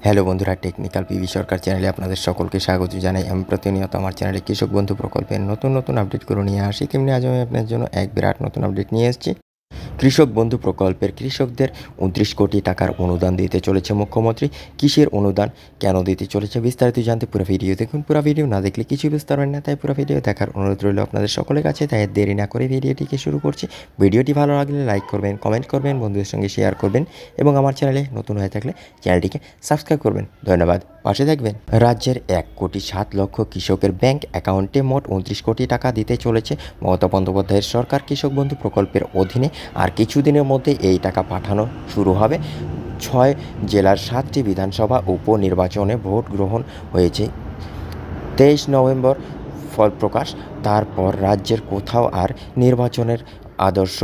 Hello বন্ধুরা, technical PV সরকার চ্যানেলে আপনাদের সকলকে স্বাগত জানাই। আমি প্রতিনিয়ত আমার চ্যানেলে কৃষক বন্ধু প্রকল্পের নতুন আপডেটগুলো নিয়ে আসি। তেমনি আজ আমি আপনার জন্য এক বিরাট নতুন আপডেট নিয়ে এসেছি। কৃষক বন্ধু প্রকল্পের কৃষকদের ২৯ কোটি টাকার অনুদান দিতে চলেছে মুখ্যমন্ত্রী। কিসের অনুদান, কেন দিতে চলেছে, বিস্তারিত জানতে পুরো ভিডিও দেখুন। পুরো ভিডিও না দেখলে কিছু বুঝতে পারবেন না, তাই পুরো ভিডিও দেখার অনুরোধ রইল আপনাদের সকলের কাছে। তাই দেরি না করে ভিডিওটিকে শুরু করছি। ভিডিওটি ভালো লাগলে লাইক করবেন, কমেন্ট করবেন, বন্ধুদের সঙ্গে শেয়ার করবেন এবং আমার চ্যানেলে নতুন হয়ে থাকলে চ্যানেলটিকে সাবস্ক্রাইব করবেন। ধন্যবাদ, পাশে থাকবেন। রাজ্যের ১,৭,০০,০০০ কৃষকের ব্যাংক অ্যাকাউন্টে মোট ২৯ কোটি টাকা দিতে চলেছে মমতা বন্দ্যোপাধ্যায়ের সরকার। কৃষক বন্ধু প্রকল্পের অধীনে আর কিছুদিনের মধ্যে এই টাকা পাঠানো শুরু হবে। ৬ জেলার ৭টি বিধানসভা উপনির্বাচনে ভোট গ্রহণ হয়েছে ২৩ নভেম্বর ফল প্রকাশ। তারপর রাজ্যের কোথাও আর নির্বাচনের আদর্শ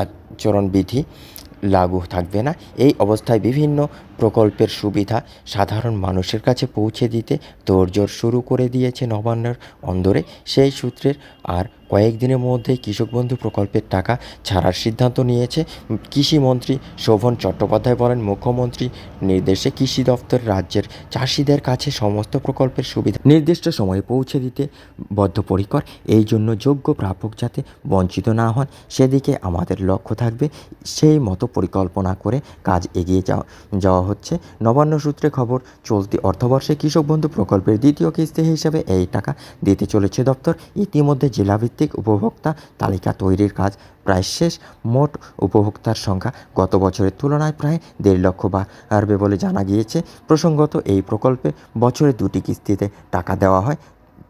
আচরণবিধি লাগু থাকবে না। এই অবস্থায় বিভিন্ন প্রকল্পের সুবিধা সাধারণ মানুষের কাছে পৌঁছে দিতে তোড়জোড় শুরু করে দিয়েছে নবান্নের অন্দরে। সেই সূত্রের আর কয়েকদিনের মধ্যেই কৃষক বন্ধু প্রকল্পের টাকা ছাড়ার সিদ্ধান্ত নিয়েছে কৃষিমন্ত্রী শোভন চট্টোপাধ্যায়। বলেন, মুখ্যমন্ত্রী নির্দেশে কৃষি দপ্তর রাজ্যের চাষিদের কাছে সমস্ত প্রকল্পের সুবিধা নির্দিষ্ট সময়ে পৌঁছে দিতে বদ্ধপরিকর। এই জন্য যোগ্য প্রাপক যাতে বঞ্চিত না হন সেদিকে আমাদের লক্ষ্য থাকবে। সেই মতো পরিকল্পনা করে কাজ এগিয়ে যাওয়া হচ্ছে। নবান্ন সূত্রে খবর, চলতি অর্থবর্ষে কৃষক বন্ধু প্রকল্পের দ্বিতীয় কিস্তি হিসেবে এই টাকা দিতে চলেছে দপ্তর। ইতিমধ্যে জেলাভিত্তিক উপভোক্তা তালিকা তৈরির কাজ প্রায় শেষ। মোট উপভোক্তার সংখ্যা গত বছরের তুলনায় প্রায় ১.৫ লক্ষ বাড়বে বলে জানা গিয়েছে। প্রসঙ্গত, এই প্রকল্পে বছরে ২টি কিস্তিতে টাকা দেওয়া হয়।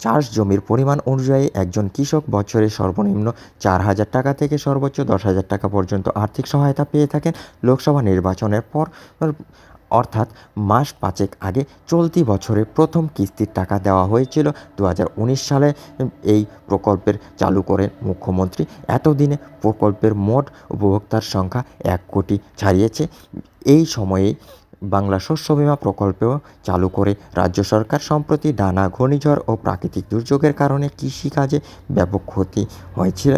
চাষ জমির পরিমাণ অনুযায়ী একজন কৃষক বছরে সর্বনিম্ন ৪,০০০ টাকা থেকে সর্বোচ্চ ১০,০০০ টাকা পর্যন্ত আর্থিক সহায়তা পেয়ে থাকেন। লোকসভা নির্বাচনের পর অর্থাৎ মাস ৫ আগে চলতি বছরে প্রথম কিস্তির টাকা দেওয়া হয়েছিল। ২০১৯ সালে এই প্রকল্পের চালু করেন মুখ্যমন্ত্রী। এতদিনে প্রকল্পের মোট উপভোক্তার সংখ্যা ১ কোটি ছাড়িয়েছে। এই সময়েই বাংলা শস্য বীমা প্রকল্পও চালু করে রাজ্য সরকার। সম্প্রতি টানা ঘূর্ণিঝড় ও প্রাকৃতিক দুর্যোগের কারণে কৃষিকাজে ব্যাপক ক্ষতি হয়েছিল।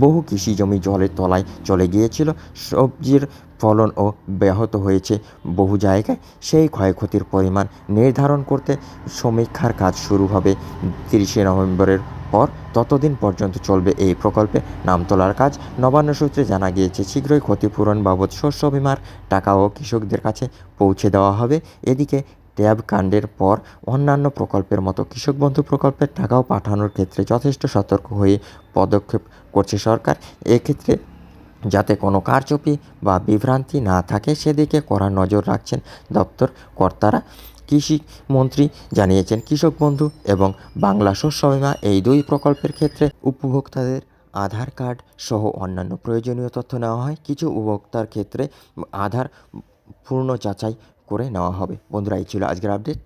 বহু কৃষি জমি জলের তলায় চলে গিয়েছিল। সবজির ফলনও ব্যাহত হয়েছে বহু জায়গায়। সেই ক্ষয়ক্ষতির পরিমাণ নির্ধারণ করতে সমীক্ষার কাজ শুরু হবে ৩০শে নভেম্বরের পর। ততদিন পর্যন্ত চলবে এই প্রকল্পে নাম তোলার কাজ। নবান্ন সূত্রে জানা গিয়েছে, শীঘ্রই ক্ষতিপূরণ বাবদ শস্য বীমার টাকাও কৃষকদের কাছে পৌঁছে দেওয়া হবে। এদিকে ট্যাব কাণ্ডের পর অন্যান্য প্রকল্পের মতো কৃষক বন্ধু প্রকল্পের টাকাও পাঠানোর ক্ষেত্রে যথেষ্ট সতর্ক হয়ে পদক্ষেপ করছে সরকার। এক্ষেত্রে যাতে কোনো কারচুপি বা বিভ্রান্তি না থাকে সেদিকে কড়া নজর রাখছেন দপ্তর কর্তারা। কৃষিমন্ত্রী জানিয়েছেন, কৃষক বন্ধু এবং বাংলা শস্য বীমা এই দুই প্রকল্পের ক্ষেত্রে উপভোক্তাদের আধার কার্ড সহ অন্যান্য প্রয়োজনীয় তথ্য নেওয়া হয়। কিছু উপভোক্তার ক্ষেত্রে আধার পূর্ণ যাচাই করে নেওয়া হবে। বন্ধুরা, এই ছিল আজকের আপডেট।